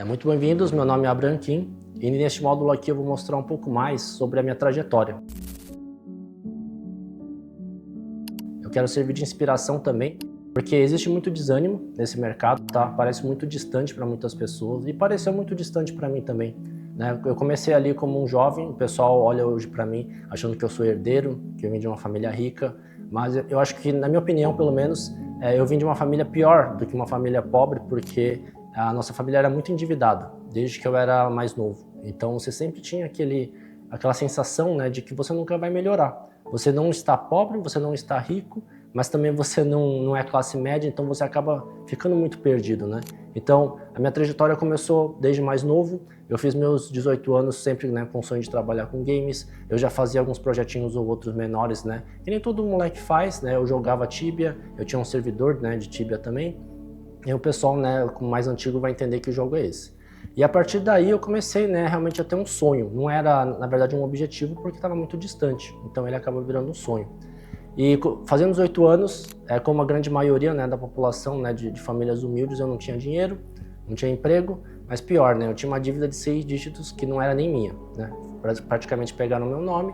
Muito bem-vindos, meu nome é Abraham Kim e neste módulo aqui eu vou mostrar um pouco mais sobre a minha trajetória. Eu quero servir de inspiração também, porque existe muito desânimo nesse mercado, tá? Parece muito distante para muitas pessoas e pareceu muito distante para mim também, né? Eu comecei ali como um jovem, o pessoal olha hoje para mim achando que eu sou herdeiro, que eu vim de uma família rica, mas eu acho que, na minha opinião, pelo menos, eu vim de uma família pior do que uma família pobre, porque a nossa família era muito endividada, desde que eu era mais novo. Então você sempre tinha aquela sensação, né, de que você nunca vai melhorar. Você não está pobre, você não está rico, mas também você não é classe média, então você acaba ficando muito perdido, né? Então a minha trajetória começou desde mais novo. Eu fiz meus 18 anos sempre, né, com o sonho de trabalhar com games. Eu já fazia alguns projetinhos ou outros menores, né? Que nem todo moleque faz, né? Eu jogava Tibia, eu tinha um servidor, né, de Tibia também. E o pessoal, né, mais antigo vai entender que jogo é esse. E a partir daí eu comecei, né, realmente a ter um sonho. Não era, na verdade, um objetivo porque estava muito distante. Então ele acaba virando um sonho. E fazendo 18 anos, como a grande maioria, né, da população, né, de famílias humildes, eu não tinha dinheiro, não tinha emprego, mas pior, né, eu tinha uma dívida de 6 dígitos que não era nem minha, né? Praticamente pegaram o meu nome,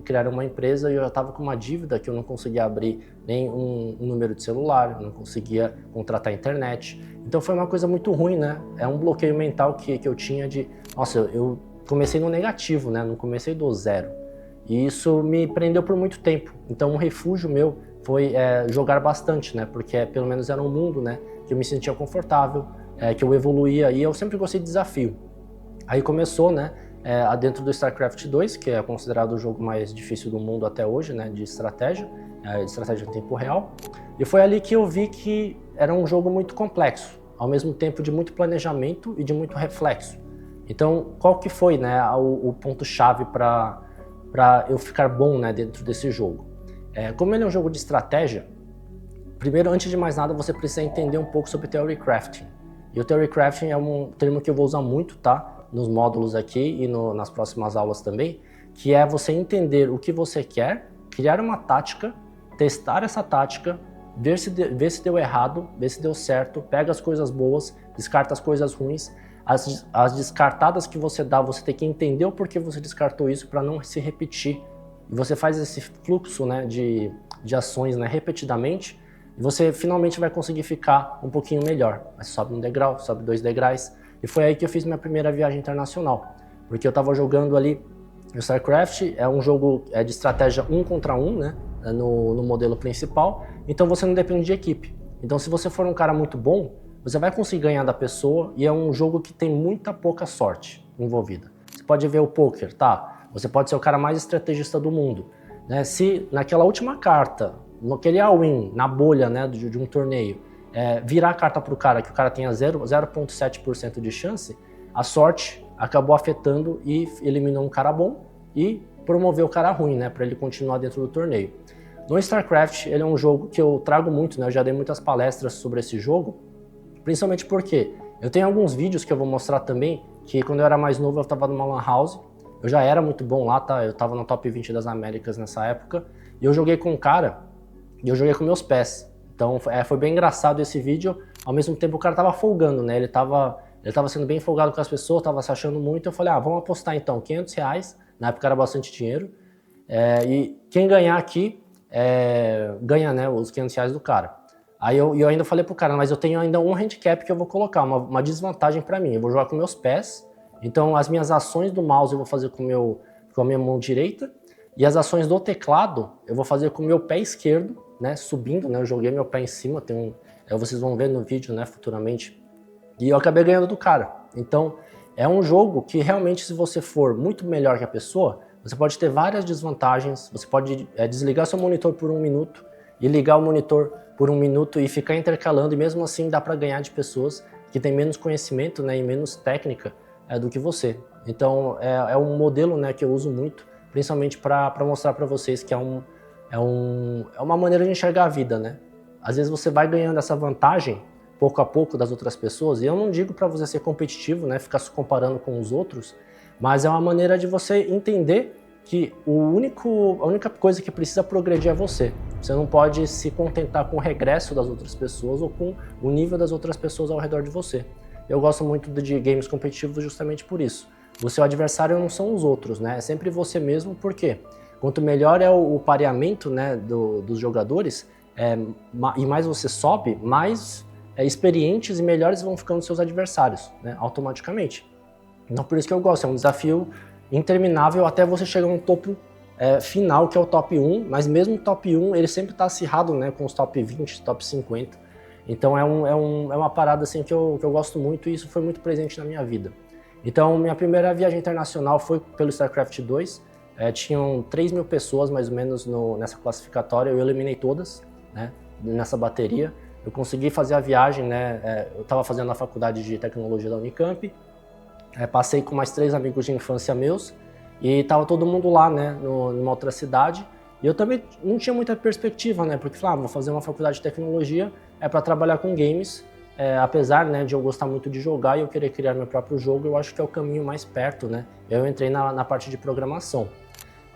criaram uma empresa e eu já estava com uma dívida que eu não conseguia abrir nem um número de celular, eu não conseguia contratar internet. Então foi uma coisa muito ruim, né? É um bloqueio mental que eu tinha de... Nossa, eu comecei no negativo, né? Não comecei do zero. E isso me prendeu por muito tempo. Então um refúgio meu foi jogar bastante, né? Porque pelo menos era um mundo, né, que eu me sentia confortável, que eu evoluía e eu sempre gostei de desafio. Aí começou, né, dentro do StarCraft 2, que é considerado o jogo mais difícil do mundo até hoje, né, de estratégia em tempo real. E foi ali que eu vi que era um jogo muito complexo, ao mesmo tempo de muito planejamento e de muito reflexo. Então, qual que foi, né, o ponto-chave para eu ficar bom, né, dentro desse jogo? Como ele é um jogo de estratégia, primeiro, antes de mais nada, você precisa entender um pouco sobre Theory Crafting. E o Theory Crafting é um termo que eu vou usar muito, tá? Nos módulos aqui e nas próximas aulas também, que é você entender o que você quer, criar uma tática, testar essa tática, ver se deu errado, ver se deu certo, pega as coisas boas, descarta as coisas ruins. As descartadas que você dá, você tem que entender o porquê você descartou isso para não se repetir. E você faz esse fluxo, né, de ações, né, repetidamente, e você finalmente vai conseguir ficar um pouquinho melhor. Mas sobe um degrau, sobe 2 degraus. E foi aí que eu fiz minha primeira viagem internacional. Porque eu estava jogando ali o StarCraft, é um jogo de estratégia 1 contra 1, né, no modelo principal. Então você não depende de equipe. Então se você for um cara muito bom, você vai conseguir ganhar da pessoa e é um jogo que tem muita pouca sorte envolvida. Você pode ver o poker, tá? Você pode ser o cara mais estrategista do mundo, né? Se naquela última carta, naquele all-in, na bolha, né, de um torneio, virar a carta para o cara que o cara tenha 0,7% de chance, a sorte acabou afetando e eliminou um cara bom e promoveu o cara ruim, né, para ele continuar dentro do torneio. No StarCraft, ele é um jogo que eu trago muito, né, eu já dei muitas palestras sobre esse jogo, principalmente porque eu tenho alguns vídeos que eu vou mostrar também, que quando eu era mais novo eu estava numa lan house, eu já era muito bom lá, tá? Eu estava no top 20 das Américas nessa época, e eu joguei com um cara, e eu joguei com meus pés. Então foi bem engraçado esse vídeo, ao mesmo tempo o cara tava folgando, né? Ele tava sendo bem folgado com as pessoas, tava se achando muito, eu falei, vamos apostar então, R$500, na época era bastante dinheiro, e quem ganhar aqui, ganha, né, os R$500 do cara. Aí eu ainda falei pro cara, mas eu tenho ainda um handicap que eu vou colocar, uma desvantagem para mim, eu vou jogar com meus pés, então as minhas ações do mouse eu vou fazer com a minha mão direita, e as ações do teclado eu vou fazer com o meu pé esquerdo, né, subindo, né, eu joguei meu pé em cima, vocês vão ver no vídeo, né, futuramente, e eu acabei ganhando do cara. Então é um jogo que realmente, se você for muito melhor que a pessoa, você pode ter várias desvantagens, você pode desligar seu monitor por 1 minuto e ligar o monitor por 1 minuto e ficar intercalando, e mesmo assim dá para ganhar de pessoas que têm menos conhecimento, né, e menos técnica do que você. Então é um modelo, né, que eu uso muito, principalmente para mostrar para vocês que é uma maneira de enxergar a vida, né? Às vezes você vai ganhando essa vantagem pouco a pouco das outras pessoas, e eu não digo para você ser competitivo, né, ficar se comparando com os outros, mas é uma maneira de você entender que a única coisa que precisa progredir é você. Você não pode se contentar com o regresso das outras pessoas ou com o nível das outras pessoas ao redor de você. Eu gosto muito de games competitivos justamente por isso. O seu adversário não são os outros, né? É sempre você mesmo, por quê? Quanto melhor é o pareamento, né, dos jogadores, e mais você sobe, mais experientes e melhores vão ficando seus adversários, né, automaticamente. Então por isso que eu gosto, é um desafio interminável até você chegar no topo final, que é o top 1, mas mesmo o top 1 ele sempre está acirrado, né, com os top 20, top 50. Então é uma parada assim, que eu gosto muito, e isso foi muito presente na minha vida. Então minha primeira viagem internacional foi pelo StarCraft 2, tinham 3.000 pessoas mais ou menos nessa classificatória, eu eliminei todas, né, nessa bateria. Eu consegui fazer a viagem, né, eu estava fazendo a faculdade de tecnologia da Unicamp, passei com mais 3 amigos de infância meus, e estava todo mundo lá, né, numa outra cidade, e eu também não tinha muita perspectiva, né, porque falava, vou fazer uma faculdade de tecnologia, para trabalhar com games, apesar, né, de eu gostar muito de jogar e eu querer criar meu próprio jogo, eu acho que é o caminho mais perto, né, eu entrei na parte de programação.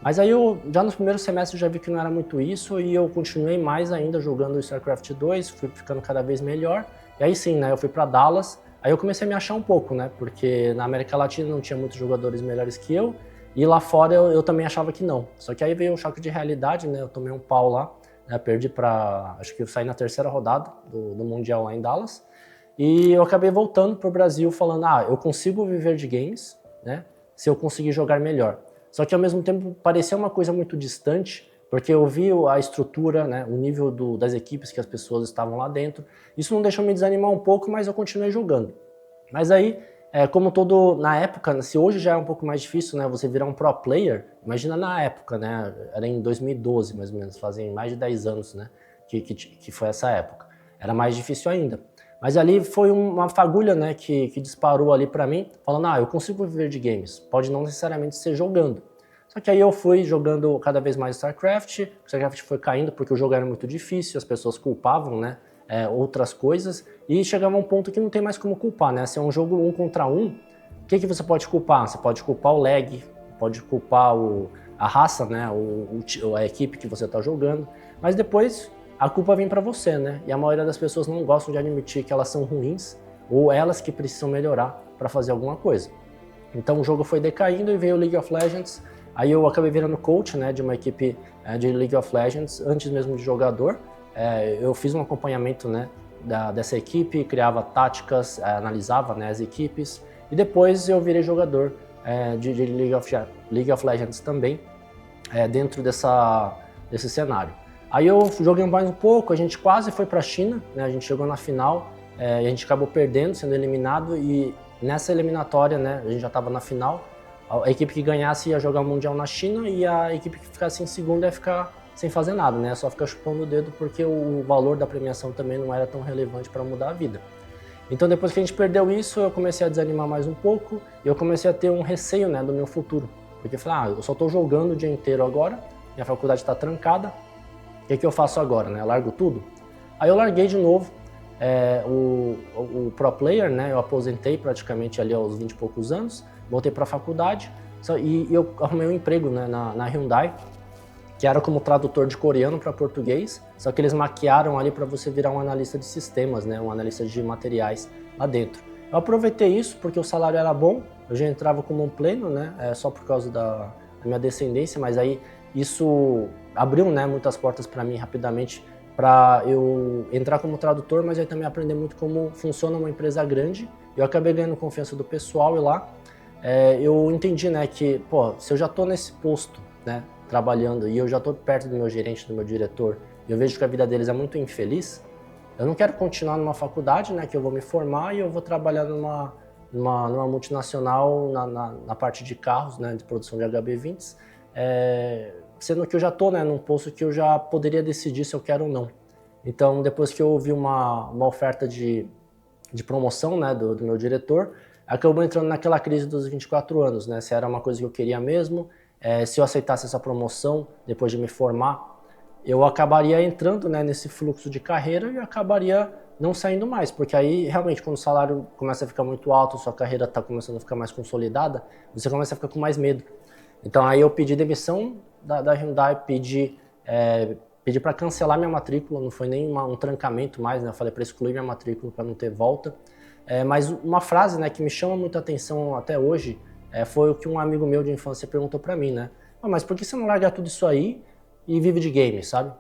Mas aí já nos primeiros semestres eu já vi que não era muito isso, e eu continuei mais ainda jogando o StarCraft 2, fui ficando cada vez melhor, e aí sim, né, eu fui para Dallas, aí eu comecei a me achar um pouco, né, porque na América Latina não tinha muitos jogadores melhores que eu, e lá fora eu também achava que não. Só que aí veio um choque de realidade, né, eu tomei um pau lá, né, perdi acho que eu saí na terceira rodada do Mundial lá em Dallas, e eu acabei voltando pro Brasil falando, eu consigo viver de games, né, se eu conseguir jogar melhor. Só que ao mesmo tempo parecia uma coisa muito distante, porque eu vi a estrutura, né, o nível das equipes que as pessoas estavam lá dentro. Isso não deixou me desanimar um pouco, mas eu continuei jogando. Mas aí, como na época, se hoje já é um pouco mais difícil, né, você virar um pro player, imagina na época, né, era em 2012 mais ou menos, fazem mais de 10 anos, né, que foi essa época. Era mais difícil ainda. Mas ali foi uma fagulha, né, que disparou ali pra mim, falando, eu consigo viver de games, pode não necessariamente ser jogando. Só que aí eu fui jogando cada vez mais StarCraft, o StarCraft foi caindo porque o jogo era muito difícil, as pessoas culpavam, né, outras coisas, e chegava a um ponto que não tem mais como culpar, né, se é um jogo 1 contra 1, o que você pode culpar? Você pode culpar o lag, pode culpar a raça, né, a equipe que você está jogando, mas depois a culpa vem para você, né? E a maioria das pessoas não gostam de admitir que elas são ruins ou elas que precisam melhorar para fazer alguma coisa. Então o jogo foi decaindo e veio o League of Legends. Aí eu acabei virando coach, né, de uma equipe de League of Legends antes mesmo de jogador. Eu fiz um acompanhamento, né, dessa equipe, criava táticas, analisava, né, as equipes, e depois eu virei jogador de League of Legends também, dentro desse cenário. Aí eu joguei mais um pouco, a gente quase foi para a China, né? A gente chegou na final, e a gente acabou perdendo, sendo eliminado, e nessa eliminatória, né, a gente já estava na final, a equipe que ganhasse ia jogar o Mundial na China e a equipe que ficasse em segundo ia ficar sem fazer nada, né? Só ficar chupando o dedo porque o valor da premiação também não era tão relevante para mudar a vida. Então depois que a gente perdeu isso, eu comecei a desanimar mais um pouco e eu comecei a ter um receio, né, do meu futuro. Porque eu falei, eu só estou jogando o dia inteiro agora, minha faculdade está trancada, o que eu faço agora, né? Eu largo tudo? Aí eu larguei de novo o Pro Player, né? Eu aposentei praticamente ali aos 20 e poucos anos, voltei para a faculdade e eu arrumei um emprego, né, na Hyundai, que era como tradutor de coreano para português, só que eles maquiaram ali para você virar um analista de sistemas, né? Um analista de materiais lá dentro. Eu aproveitei isso porque o salário era bom, eu já entrava como um pleno, né? Só por causa da minha descendência, mas aí isso abriu, né, muitas portas para mim rapidamente para eu entrar como tradutor, mas aí também aprender muito como funciona uma empresa grande. Eu acabei ganhando confiança do pessoal e lá eu entendi, né, que se eu já estou nesse posto, né, trabalhando e eu já estou perto do meu gerente, do meu diretor, e eu vejo que a vida deles é muito infeliz, eu não quero continuar numa faculdade, né, que eu vou me formar e eu vou trabalhar numa multinacional na parte de carros, né, de produção de HB20s, sendo que eu já estou, né, num posto que eu já poderia decidir se eu quero ou não. Então, depois que eu ouvi uma oferta de promoção, né, do meu diretor, acabou entrando naquela crise dos 24 anos, né, se era uma coisa que eu queria mesmo, se eu aceitasse essa promoção depois de me formar, eu acabaria entrando, né, nesse fluxo de carreira e acabaria não saindo mais, porque aí realmente quando o salário começa a ficar muito alto, sua carreira está começando a ficar mais consolidada, você começa a ficar com mais medo. Então aí eu pedi demissão da Hyundai, pedi para cancelar minha matrícula, não foi nem um trancamento mais, né? Eu falei para excluir minha matrícula para não ter volta. Mas uma frase, né, que me chama muita atenção até hoje foi o que um amigo meu de infância perguntou para mim, né? Mas por que você não larga tudo isso aí e vive de game, sabe?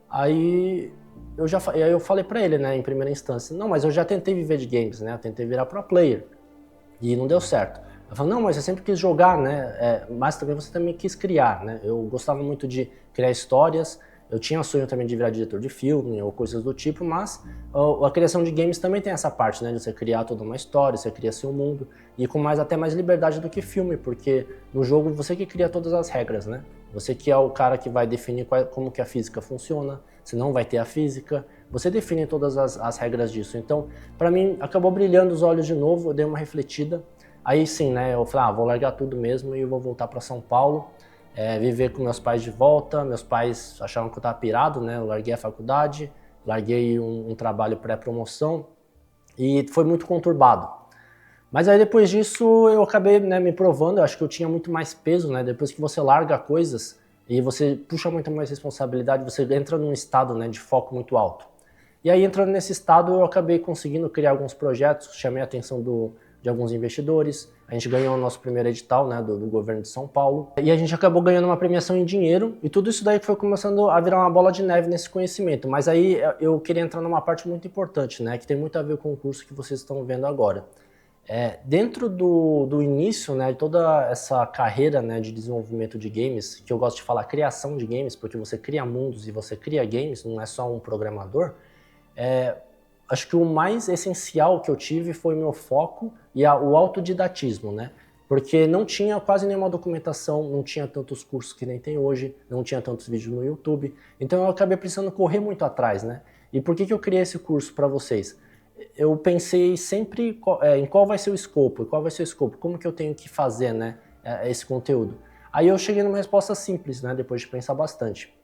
Aí eu falei para ele, né, em primeira instância, não, mas eu já tentei viver de games, né? Eu tentei virar pro player e não deu certo. Eu falei, não, mas você sempre quis jogar, né? Mas também você também quis criar, né? Eu gostava muito de criar histórias, eu tinha sonho também de virar diretor de filme ou coisas do tipo, mas a criação de games também tem essa parte, né? De você criar toda uma história, você cria seu mundo e com até mais liberdade do que filme, porque no jogo você que cria todas as regras, né? Você que é o cara que vai definir como que a física funciona, se não vai ter a física, você define todas as regras disso. Então, para mim, acabou brilhando os olhos de novo, eu dei uma refletida. Aí sim, né, eu falei, vou largar tudo mesmo e eu vou voltar para São Paulo, viver com meus pais de volta. Meus pais achavam que eu estava pirado, né, eu larguei a faculdade, larguei um trabalho pré-promoção e foi muito conturbado. Mas aí depois disso eu acabei, né, me provando, eu acho que eu tinha muito mais peso, né, depois que você larga coisas e você puxa muito mais responsabilidade, você entra num estado, né, de foco muito alto. E aí entrando nesse estado eu acabei conseguindo criar alguns projetos, chamei a atenção de alguns investidores, a gente ganhou o nosso primeiro edital, né, do governo de São Paulo, e a gente acabou ganhando uma premiação em dinheiro, e tudo isso daí foi começando a virar uma bola de neve nesse conhecimento. Mas aí eu queria entrar numa parte muito importante, né, que tem muito a ver com o curso que vocês estão vendo agora. Dentro do início, né, de toda essa carreira, né, de desenvolvimento de games, que eu gosto de falar criação de games, porque você cria mundos e você cria games, não é só um programador, acho que o mais essencial que eu tive foi o meu foco e o autodidatismo, né? Porque não tinha quase nenhuma documentação, não tinha tantos cursos que nem tem hoje, não tinha tantos vídeos no YouTube, então eu acabei precisando correr muito atrás, né? E por que eu criei esse curso para vocês? Eu pensei sempre em qual vai ser o escopo, como que eu tenho que fazer, né, esse conteúdo. Aí eu cheguei numa resposta simples, né, depois de pensar bastante.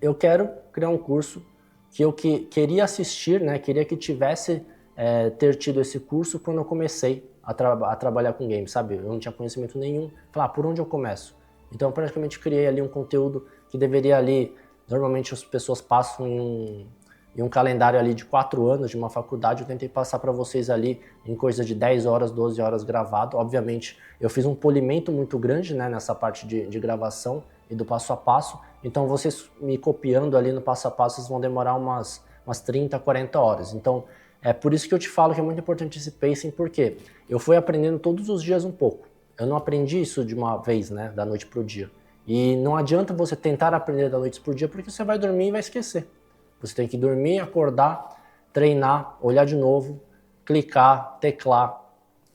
Eu quero criar um curso que eu queria assistir, né, queria que tivesse ter tido esse curso quando eu comecei a trabalhar com games, sabe? Eu não tinha conhecimento nenhum, falar por onde eu começo. Então eu praticamente criei ali um conteúdo que deveria ali, normalmente as pessoas passam em um calendário ali de 4 anos de uma faculdade, eu tentei passar para vocês ali em coisa de 10 horas, 12 horas gravado. Obviamente, eu fiz um polimento muito grande, né, nessa parte de gravação e do passo a passo. Então, vocês me copiando ali no passo a passo, vocês vão demorar umas 30, 40 horas. Então, é por isso que eu te falo que é muito importante esse pacing, porque eu fui aprendendo todos os dias um pouco. Eu não aprendi isso de uma vez, né, da noite para o dia. E não adianta você tentar aprender da noite para o dia, porque você vai dormir e vai esquecer. Você tem que dormir, acordar, treinar, olhar de novo, clicar, teclar,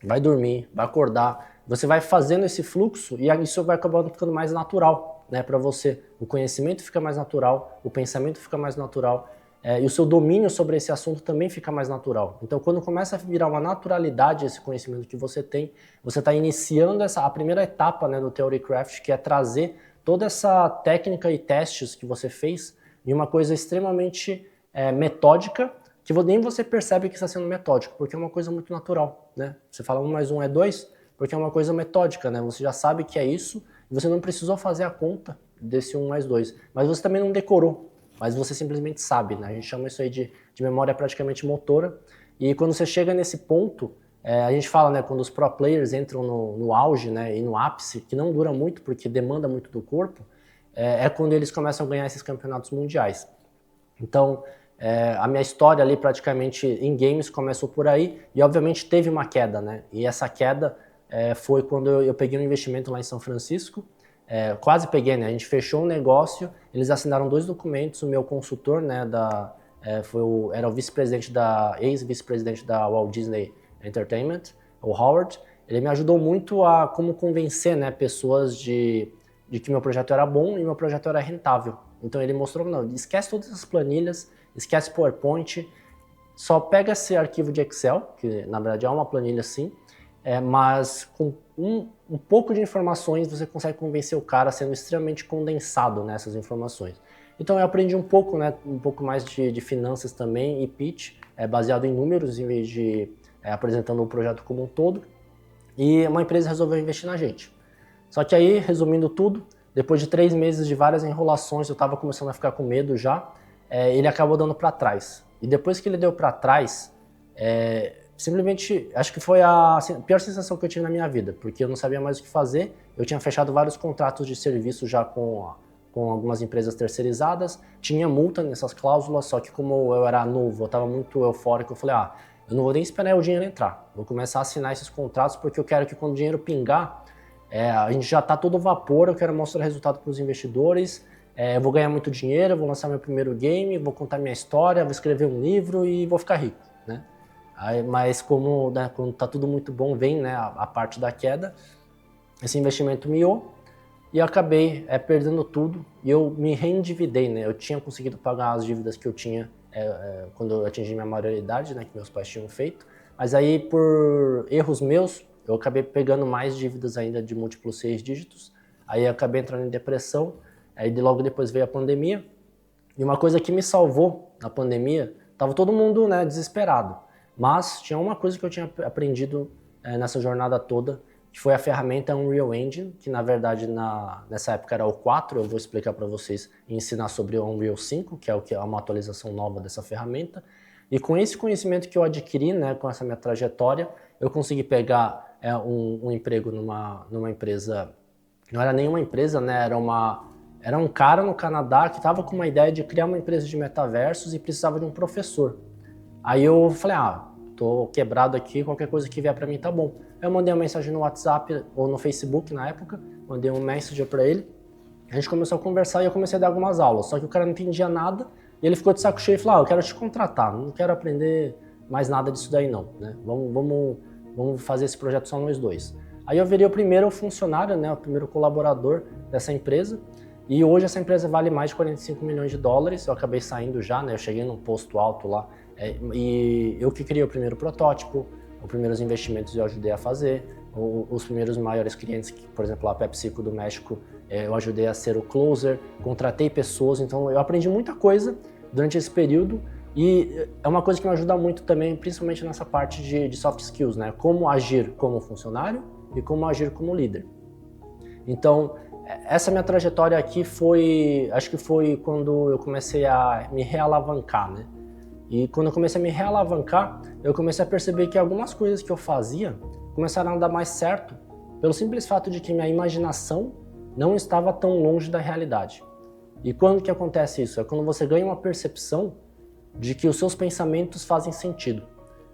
vai dormir, vai acordar. Você vai fazendo esse fluxo e isso vai acabando ficando mais natural, né, para você. O conhecimento fica mais natural, o pensamento fica mais natural e o seu domínio sobre esse assunto também fica mais natural. Então, quando começa a virar uma naturalidade esse conhecimento que você tem, você está iniciando a primeira etapa, né, do Theorycraft, que é trazer toda essa técnica e testes que você fez em uma coisa extremamente metódica, que nem você percebe que está sendo metódico, porque é uma coisa muito natural, né? Você fala 1 mais 1 é 2, porque é uma coisa metódica, né? Você já sabe que é isso, e você não precisou fazer a conta desse 1 mais 2, mas você também não decorou, mas você simplesmente sabe, né? A gente chama isso aí de memória praticamente motora, e quando você chega nesse ponto, a gente fala, né, quando os pro players entram no auge, né, e no ápice, que não dura muito porque demanda muito do corpo, quando eles começam a ganhar esses campeonatos mundiais. Então, a minha história ali praticamente em games começou por aí e obviamente teve uma queda, né? E essa queda foi quando eu peguei um investimento lá em São Francisco, quase peguei, né? A gente fechou um negócio, eles assinaram 2 documentos, o meu consultor, né, era o vice-presidente ex-vice-presidente da Walt Disney Entertainment, o Howard. Ele me ajudou muito a como convencer, né, pessoas de que meu projeto era bom e meu projeto era rentável. Então ele mostrou, não, esquece todas essas planilhas, esquece PowerPoint, só pega esse arquivo de Excel, que na verdade é uma planilha sim, mas com um pouco de informações você consegue convencer o cara sendo extremamente condensado nessas informações. Então eu aprendi um pouco, né, um pouco mais de finanças também e pitch, baseado em números em vez de apresentando o projeto como um todo. E uma empresa resolveu investir na gente. Só que aí, resumindo tudo, depois de 3 meses de várias enrolações, eu estava começando a ficar com medo já, ele acabou dando para trás. E depois que ele deu para trás, simplesmente, acho que foi a pior sensação que eu tive na minha vida, porque eu não sabia mais o que fazer, eu tinha fechado vários contratos de serviço já com algumas empresas terceirizadas, tinha multa nessas cláusulas, só que como eu era novo, eu estava muito eufórico, eu falei, eu não vou nem esperar o dinheiro entrar, vou começar a assinar esses contratos porque eu quero que quando o dinheiro pingar, a gente já está todo vapor, eu quero mostrar resultado para os investidores, eu vou ganhar muito dinheiro, vou lançar meu primeiro game, vou contar minha história, vou escrever um livro e vou ficar rico, né? Mas como, né, quando está tudo muito bom, vem, né, a parte da queda, esse investimento miou, e eu acabei perdendo tudo e eu me reendividei, né? Eu tinha conseguido pagar as dívidas que eu tinha quando eu atingi minha maioridade, né? Que meus pais tinham feito. Mas aí, por erros meus, eu acabei pegando mais dívidas ainda de múltiplos 6 dígitos. Aí eu acabei entrando em depressão. Aí logo depois veio a pandemia. E uma coisa que me salvou na pandemia, tava todo mundo, né, desesperado. Mas tinha uma coisa que eu tinha aprendido nessa jornada toda, que foi a ferramenta Unreal Engine, que na verdade nessa época era o 4, eu vou explicar para vocês e ensinar sobre o Unreal 5, que é uma atualização nova dessa ferramenta. E com esse conhecimento que eu adquiri, né, com essa minha trajetória, eu consegui pegar um emprego numa empresa, não era nenhuma empresa, né, era um cara no Canadá que estava com uma ideia de criar uma empresa de metaversos e precisava de um professor. Aí eu falei, tô quebrado aqui, qualquer coisa que vier para mim tá bom. Eu mandei uma mensagem no WhatsApp ou no Facebook na época, mandei um Messenger para ele, a gente começou a conversar e eu comecei a dar algumas aulas, só que o cara não entendia nada e ele ficou de saco cheio e falou, eu quero te contratar, não quero aprender mais nada disso daí não, né? Vamos fazer esse projeto só nós dois. Aí eu virei o primeiro funcionário, né, o primeiro colaborador dessa empresa e hoje essa empresa vale mais de 45 milhões de dólares, eu acabei saindo já, né, eu cheguei num posto alto lá e eu que criei o primeiro protótipo, os primeiros investimentos eu ajudei a fazer, os primeiros maiores clientes, por exemplo, a PepsiCo do México, eu ajudei a ser o closer, contratei pessoas, então eu aprendi muita coisa durante esse período e é uma coisa que me ajuda muito também, principalmente nessa parte de soft skills, né? Como agir como funcionário e como agir como líder. Então, essa minha trajetória aqui acho que foi quando eu comecei a me realavancar, né? E quando eu comecei a me realavancar, eu comecei a perceber que algumas coisas que eu fazia começaram a dar mais certo pelo simples fato de que minha imaginação não estava tão longe da realidade. E quando que acontece isso? É quando você ganha uma percepção de que os seus pensamentos fazem sentido.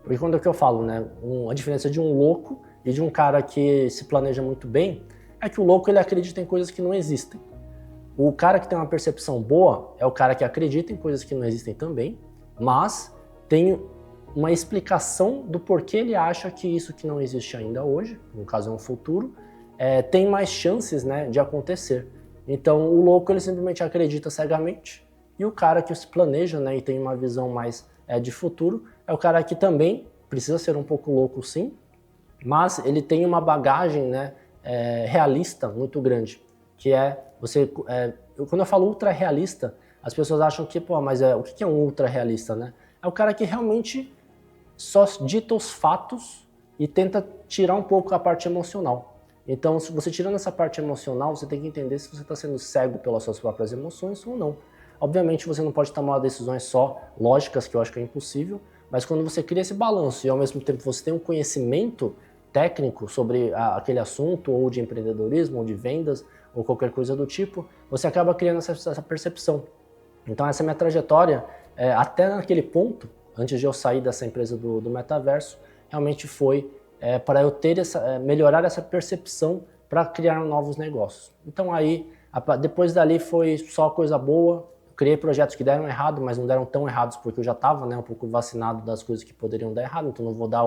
Porque quando é que eu falo, né? A diferença de um louco e de um cara que se planeja muito bem é que o louco ele acredita em coisas que não existem. O cara que tem uma percepção boa é o cara que acredita em coisas que não existem também, mas tem uma explicação do porquê ele acha que isso que não existe ainda hoje, no caso é um futuro, tem mais chances, né, de acontecer. Então o louco ele simplesmente acredita cegamente e o cara que se planeja, né, e tem uma visão mais de futuro é o cara que também precisa ser um pouco louco sim, mas ele tem uma bagagem, né, realista muito grande, que quando eu falo ultra realista, as pessoas acham que, mas o que é um ultra realista, né? É o cara que realmente só dita os fatos e tenta tirar um pouco a parte emocional. Então, se você tirando essa parte emocional, você tem que entender se você está sendo cego pelas suas próprias emoções ou não. Obviamente, você não pode tomar decisões só lógicas, que eu acho que é impossível, mas quando você cria esse balanço e ao mesmo tempo você tem um conhecimento técnico sobre aquele assunto, ou de empreendedorismo, ou de vendas, ou qualquer coisa do tipo, você acaba criando essa percepção. Então essa minha trajetória, até naquele ponto, antes de eu sair dessa empresa do metaverso, realmente foi para eu ter melhorar essa percepção para criar novos negócios. Então aí, depois dali foi só coisa boa, eu criei projetos que deram errado, mas não deram tão errados porque eu já estava, né, um pouco vacinado das coisas que poderiam dar errado, então não vou dar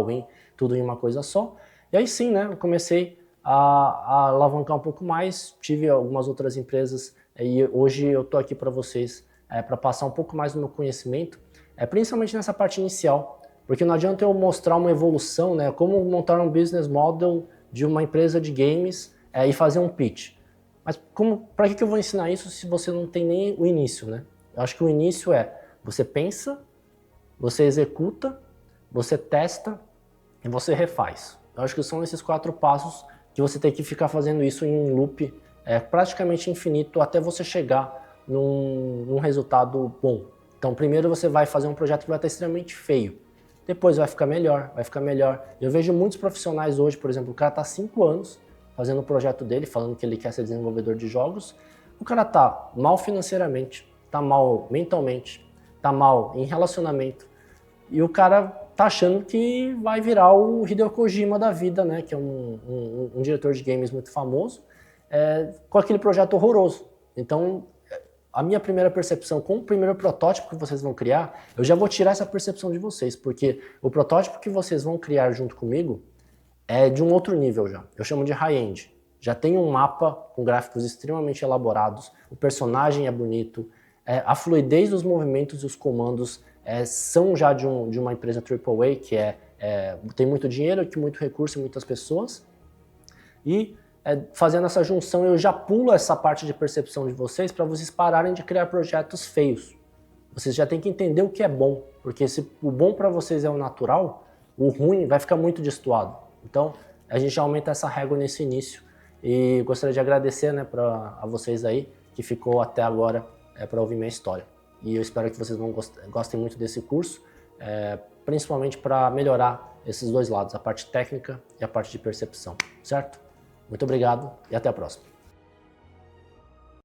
tudo em uma coisa só. E aí sim, né, eu comecei a alavancar um pouco mais, tive algumas outras empresas e hoje eu estou aqui para vocês para passar um pouco mais do meu conhecimento, principalmente nessa parte inicial, porque não adianta eu mostrar uma evolução, né, como montar um business model de uma empresa de games e fazer um pitch. Mas para que eu vou ensinar isso se você não tem nem o início, né? Eu acho que o início você pensa, você executa, você testa e você refaz. Eu acho que são esses 4 passos que você tem que ficar fazendo isso em um loop praticamente infinito até você chegar num resultado bom. Então, primeiro você vai fazer um projeto que vai estar extremamente feio. depois vai ficar melhor, vai ficar melhor. Eu vejo muitos profissionais hoje, por exemplo, o cara tá há 5 anos fazendo o projeto dele, falando que ele quer ser desenvolvedor de jogos, o cara tá mal financeiramente, tá mal mentalmente, tá mal em relacionamento, e o cara tá achando que vai virar o Hideo Kojima da vida, né, que é um diretor de games muito famoso, com aquele projeto horroroso. Então, a minha primeira percepção com o primeiro protótipo que vocês vão criar, eu já vou tirar essa percepção de vocês, porque o protótipo que vocês vão criar junto comigo é de um outro nível já. Eu chamo de high-end. Já tem um mapa com gráficos extremamente elaborados, o personagem é bonito, a fluidez dos movimentos e os comandos são já de uma empresa AAA, que tem muito dinheiro, muito recurso e muitas pessoas. E fazendo essa junção, eu já pulo essa parte de percepção de vocês para vocês pararem de criar projetos feios. Vocês já têm que entender o que é bom, porque se o bom para vocês é o natural, o ruim vai ficar muito destoado. Então, a gente aumenta essa régua nesse início. E gostaria de agradecer, né, a vocês aí, que ficou até agora para ouvir minha história. E eu espero que vocês gostem muito desse curso, principalmente para melhorar esses dois lados, a parte técnica e a parte de percepção, certo? Muito obrigado e até a próxima.